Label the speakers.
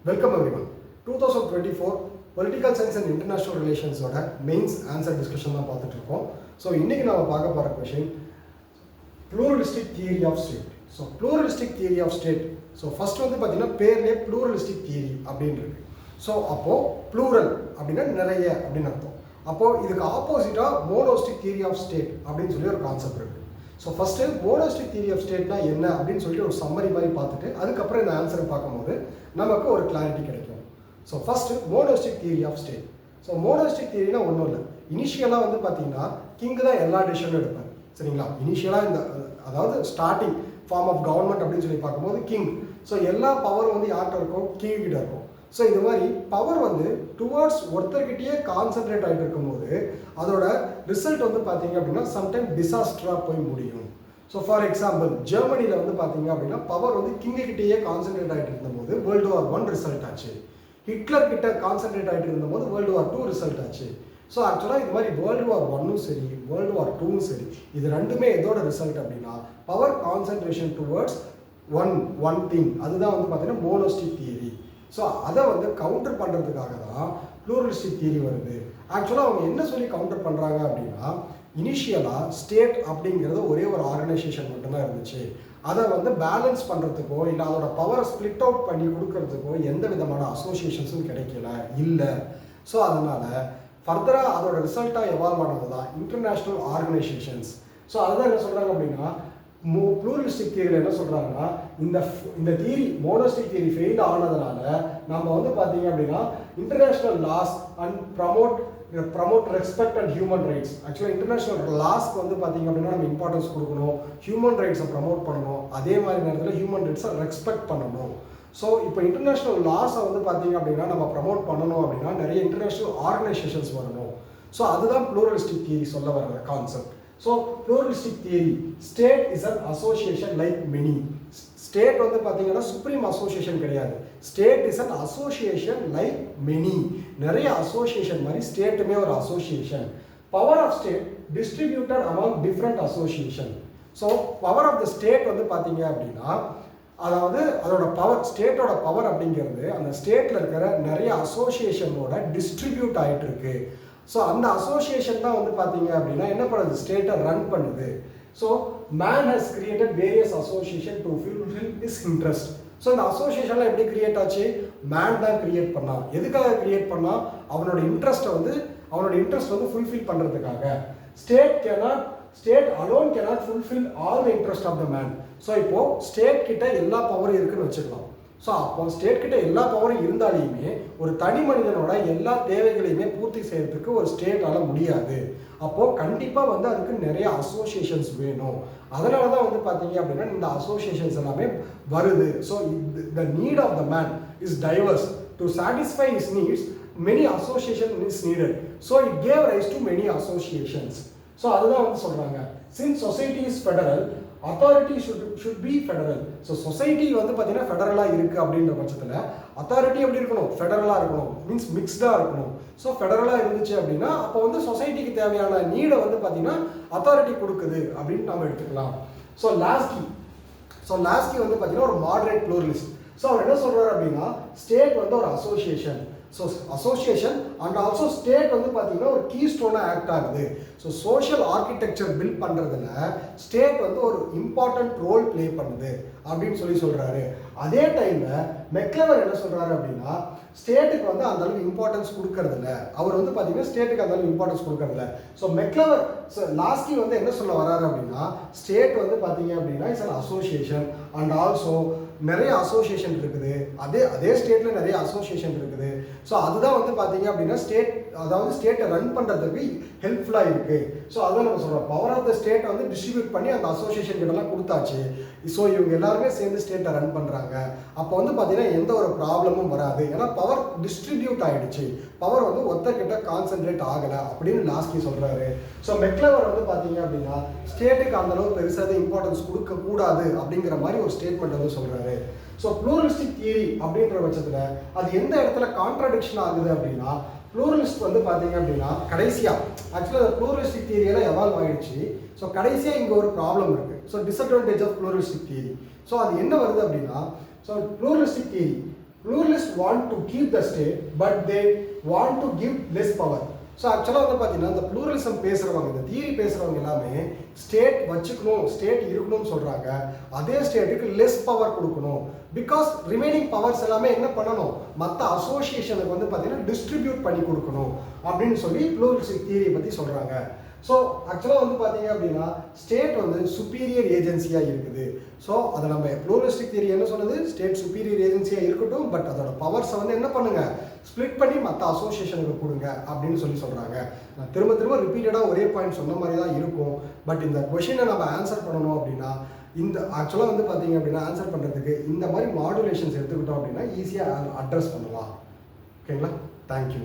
Speaker 1: Welcome everyone. 2024 Political Science and International Relations ஓட mains answer discussion தான் பார்த்துட்டு இருக்கோம். ஸோ இன்றைக்கி நம்ம பார்க்க போகிற question pluralistic theory of state. So pluralistic theory of state. So first வந்து பார்த்தீங்கன்னா பேர்லேயே ப்ளூரலிஸ்டிக் தியரி அப்படின்னு இருக்கு. ஸோ அப்போது ப்ளூரல் அப்படின்னா நிறைய அப்படின்னு அர்த்தம். அப்போது இதுக்கு ஆப்போசிட்டாக மோனோஸ்டிக் தியரி ஆஃப் ஸ்டேட் அப்படின்னு சொல்லி ஒரு கான்செப்ட் இருக்குது. So first monistic theory of ஸ்டேட்னா என்ன அப்படின்னு சொல்லிட்டு ஒரு சம்மரி மாதிரி பார்த்துட்டு அதுக்கப்புறம் இந்த ஆன்சரை பார்க்கும்போது நமக்கு ஒரு கிளாரிட்டி கிடைக்கும். So first monistic theory of state. So monistic தியரினா ஒன்றும் இல்லை. இனிஷியலாக வந்து பார்த்தீங்கன்னா கிங் தான் எல்லா டிசிஷனும் எடுப்பார். சரிங்களா? இனிஷியலாக இந்த அதாவது ஸ்டார்டிங் ஃபார்ம் ஆஃப் கவர்மெண்ட் அப்படின்னு சொல்லி பார்க்கும்போது கிங். ஸோ எல்லா பவரும் வந்து யார்கிட்ட இருக்கும்? கிங் கிட்ட இருக்கும். ஸோ இது மாதிரி பவர் வந்து டுவர்ட்ஸ் ஒருத்தர்கிட்டயே கான்சென்ட்ரேட் ஆகிட்டு இருக்கும்போது அதோட ரிசல்ட் வந்து பார்த்தீங்க அப்படின்னா சம்டைம் டிசாஸ்டராக போய் முடியும். ஸோ ஃபார் எக்ஸாம்பிள் ஜெர்மனியில் வந்து பார்த்தீங்க அப்படின்னா பவர் வந்து கிங்கிட்டேயே கான்சென்ட்ரேட் ஆகிட்டு இருந்தபோது வேர்ல்டு வார் 1 ரிசல்ட் ஆச்சு. ஹிட்லர் கிட்ட கான்சென்ட்ரேட் ஆகிட்டு இருந்தபோது வேர்ல்டு வார் 2 ரிசல்ட் ஆச்சு. ஸோ ஆக்சுவலாக இது மாதிரி வேர்ல்டு வார் 1ம் சரி வேர்ல்டு வார் 2ம் சரி இது ரெண்டுமே எதோட ரிசல்ட் அப்படின்னா power concentration towards one thing. அதுதான் வந்து பார்த்தீங்கன்னா மோனோஸ்டிக் தியரி. ஸோ அதை வந்து கவுண்டர் பண்ணுறதுக்காக தான் ப்ளூரலிஸ்டிக் தியரி வருது. ஆக்சுவலாக அவங்க என்ன சொல்லி கவுண்டர் பண்ணுறாங்க அப்படின்னா இனிஷியலாக ஸ்டேட் அப்படிங்கிறது ஒரே ஒரு ஆர்கனைசேஷன் மட்டும்தான் இருந்துச்சு. அதை வந்து பேலன்ஸ் பண்ணுறதுக்கோ இல்லை அதோட பவரை ஸ்ப்ளிட் அவுட் பண்ணி கொடுக்கறதுக்கோ எந்த விதமான அசோசியேஷன்ஸும் கிடைக்கல இல்லை. ஸோ அதனால் ஃபர்தராக அதோட ரிசல்ட்டாக எவால்வ் ஆனது தான் இன்டர்நேஷ்னல் ஆர்கனைசேஷன்ஸ். ஸோ அதுதான் என்ன சொல்கிறாங்க அப்படின்னா ப்ளூரலிஸ்டிக் தியரியில் என்ன சொல்கிறாங்கன்னா இந்த தியரி மோனோஸ்டிக் தியரி ஃபெயில் ஆனதுனால நம்ம வந்து பார்த்தீங்க அப்படின்னா international laws and promote respect and human rights. ஆக்சுவலாக இன்டர்நேஷ்னல் லாஸ்க்கு வந்து பார்த்தீங்க அப்படின்னா நம்ம இம்பார்ட்டன்ஸ் கொடுக்கணும், ஹியூமன் ரைட்ஸை ப்ரமோட் பண்ணணும், அதே மாதிரி நேரத்தில் ஹியூமன் ரைட்ஸை ரெஸ்பெக்ட் பண்ணணும். ஸோ இப்போ இன்டர்நேஷ்னல் லாஸை வந்து பார்த்தீங்க அப்படின்னா நம்ம ப்ரமோட் பண்ணணும் அப்படின்னா நிறைய இன்டர்நேஷ்னல் ஆர்கனைசேஷன்ஸ் வரணும். ஸோ அதுதான் ப்ளூரலிஸ்டிக் தியரி சொல்ல வர concept. So pluralistic theory state is an association like many. State வந்து பார்த்தீங்கன்னா சுப்ரீம் அசோசியேஷன் கிடையாது. State is an association like many. நிறைய அசோசியேஷன் மாதிரி ஸ்டேட்டுமே ஒரு association. Power of state distributed among different association. So power of the state வந்து பார்த்தீங்க அப்படின்னா அதாவது அதோட பவர் ஸ்டேட்டோட பவர் அப்படிங்கிறது அந்த ஸ்டேட்டில் இருக்கிற நிறைய அசோசியேஷனோட டிஸ்ட்ரிபியூட் ஆகிட்டு இருக்கு. ஸோ அந்த அசோசியேஷன் தான் வந்து பார்த்தீங்க அப்படின்னா என்ன பண்ணுது? ஸ்டேட்டை ரன் பண்ணுது. So man has created various association to fulfil his interest. So இந்த அசோசியேஷன்லாம் எப்படி கிரியேட் ஆச்சு? மேன் தான் கிரியேட் பண்ணான். எதுக்காக கிரியேட் பண்ணால் அவனோட இன்ட்ரெஸ்ட் வந்து ஃபுல்ஃபில் பண்ணுறதுக்காக. State alone cannot fulfill all the interest of the man. So இப்போது ஸ்டேட் கிட்ட எல்லா பவரும் இருக்குன்னு வச்சுக்கலாம். ஸோ அப்போ ஸ்டேட் கிட்ட எல்லா பவரும் இருந்தாலுமே ஒரு தனி மனிதனோட எல்லா தேவைகளையுமே பூர்த்தி செய்யறதுக்கு ஒரு ஸ்டேட்டால் முடியாது. அப்போது கண்டிப்பாக வந்து அதுக்கு நிறைய அசோசியேஷன்ஸ் வேணும். அதனால தான் வந்து பார்த்தீங்க அப்படின்னா இந்த அசோசியேஷன்ஸ் எல்லாமே வருது. So the need of the man is diverse. To satisfy his needs many association is needed. So it gave rise to many associations. So அதுதான் வந்து சொல்கிறாங்க since society is federal authority should be federal. So society வந்து பார்த்தீங்கன்னா ஃபெடரலாக இருக்குது அப்படின்ற பட்சத்தில் authority எப்படி இருக்கணும்? ஃபெடரலாக இருக்கணும். மீன்ஸ் மிக்ஸ்டாக இருக்கணும். ஸோ ஃபெடரலாக இருந்துச்சு அப்படின்னா அப்போ வந்து சொசைட்டிக்கு தேவையான நீடை வந்து பார்த்தீங்கன்னா அத்தாரிட்டி கொடுக்குது அப்படின்னு நம்ம எடுத்துக்கலாம். ஸோ லாஸ்கி வந்து பார்த்தீங்கன்னா ஒரு மாடரேட் ப்ளூரலிஸ்ட். ஸோ அவர் என்ன சொல்கிறார் அப்படின்னா ஸ்டேட் வந்து ஒரு association. So association and also state வந்து பார்த்தீங்கன்னா ஒரு கீ ஸ்டோனாக ஆக்ட் ஆகுது. ஸோ சோஷியல் ஆர்கிடெக்சர் பில்ட் பண்ணுறதுல ஸ்டேட் வந்து ஒரு இம்பார்ட்டன்ட் ரோல் ப்ளே பண்ணுது அப்படின்னு சொல்கிறாரு. அதே டைமில் மெக்லவர் என்ன சொல்கிறாரு அப்படின்னா ஸ்டேட்டுக்கு வந்து அந்த அளவுக்கு இம்பார்ட்டன்ஸ் கொடுக்கறதில்ல. அவர் வந்து பார்த்தீங்கன்னா ஸ்டேட்டுக்கு அந்த அளவுக்கு இம்பார்ட்டன்ஸ் கொடுக்கறதில்ல. ஸோ மெக்லவர் லாஸ்கி வந்து என்ன சொல்ல வராரு அப்படின்னா ஸ்டேட் வந்து பார்த்தீங்க அப்படின்னா it's an association and also நிறைய அசோசியேஷன் இருக்குது. அதே ஸ்டேட்டில் நிறைய அசோசியேஷன் இருக்குது. ஸோ அதுதான் வந்து பார்த்தீங்க அப்படின்னா ஸ்டேட்டை ரன் பண்ணுறதுக்கு ஹெல்ப்ஃபுல்லாக இருக்குது. ஸோ அதான் நம்ம சொல்கிறோம் பவர் ஆஃப் த ஸ்டேட்டை வந்து டிஸ்ட்ரிபியூட் பண்ணி அந்த அசோசியேஷன் கிட்டலாம் கொடுத்தாச்சு. ஸோ இவங்க எல்லாருமே சேர்ந்து ஸ்டேட்டை ரன் பண்ணுறாங்க. அப்போ வந்து பார்த்தீங்கன்னா எந்த ஒரு ப்ராப்ளமும் வராது. ஏன்னா பவர் டிஸ்ட்ரிபியூட் ஆகிடுச்சு. பவர் வந்து ஒருத்தர்கிட்ட கான்சென்ட்ரேட் ஆகலை அப்படின்னு லாஸ்கி சொல்கிறாரு. ஸோ மெக்லவர் வந்து பார்த்தீங்க அப்படின்னா ஸ்டேட்டுக்கு அந்தளவு பெருசாக இம்பார்ட்டன்ஸ் கொடுக்கக்கூடாது அப்படிங்கிற மாதிரி ஒரு ஸ்டேட்மெண்ட் வந்து சொல்கிறாரு. ஸோ ப்ளூரலிஸ்டிக் தியரி அப்படின்ற பட்சத்தில் அது எந்த இடத்துல கான்ட்ராடிக்ஷன் ஆகுது அப்படின்னா ப்ளூரலிஸ்ட் வந்து பார்த்தீங்க அப்படின்னா கடைசியாக ஆக்சுவலாக ப்ளூரலிஸ்டிக் தியரியெல்லாம் எவால்வ் ஆகிடுச்சு. ஸோ கடைசியாக இங்கே ஒரு ப்ராப்ளம் இருக்குது. So disadvantage of pluralistic theory. So அது என்ன வருது அப்படின்னா so pluralistic theory pluralists want to keep the state but they want to give less power. So ஆக்சுவலாக வந்து பார்த்தீங்கன்னா இந்த ப்ளூரலிசம் பேசுகிறவங்க, இந்த தியரி பேசுகிறவங்க எல்லாமே ஸ்டேட் வச்சுக்கணும், ஸ்டேட் இருக்கணும்னு சொல்கிறாங்க. அதே ஸ்டேட்டுக்கு லெஸ் பவர் கொடுக்கணும். பிகாஸ் ரிமைனிங் பவர்ஸ் எல்லாமே என்ன பண்ணணும், மற்ற அசோசியேஷனுக்கு வந்து பார்த்தீங்கன்னா டிஸ்ட்ரிபியூட் பண்ணி கொடுக்கணும் அப்படின்னு சொல்லி ப்ளூரலிஸ்டிக் தியரியை பற்றி சொல்கிறாங்க. ஸோ ஆக்சுவலாக வந்து பார்த்தீங்க அப்படின்னா ஸ்டேட் வந்து சுப்பீரியர் ஏஜென்சியாக இருக்குது. ஸோ அதை நம்ம ப்ளூரலிஸ்டிக் தியரி என்ன சொன்னது, ஸ்டேட் சுப்பீரியர் ஏஜென்சியாக இருக்கட்டும், பட் அதோட பவர்ஸை வந்து என்ன பண்ணுங்க, ஸ்ப்ளிட் பண்ணி மற்ற அசோசியேஷனுக்கு கொடுங்க அப்படின்னு சொல்லி சொல்கிறாங்க. நான் திரும்ப திரும்ப ரிப்பீட்டடாக ஒரே பாயிண்ட் சொன்ன மாதிரி தான் இருக்கும். பட் இந்த கொஷினை நம்ம ஆன்சர் பண்ணணும் அப்படின்னா இந்த ஆக்சுவலாக வந்து பார்த்தீங்க அப்படின்னா ஆன்சர் பண்ணுறதுக்கு இந்த மாதிரி மாடுலேஷன்ஸ் எடுத்துக்கிட்டோம் அப்படின்னா ஈஸியாக அட்ரஸ் பண்ணலாம். ஓகேங்களா? தேங்க்யூ.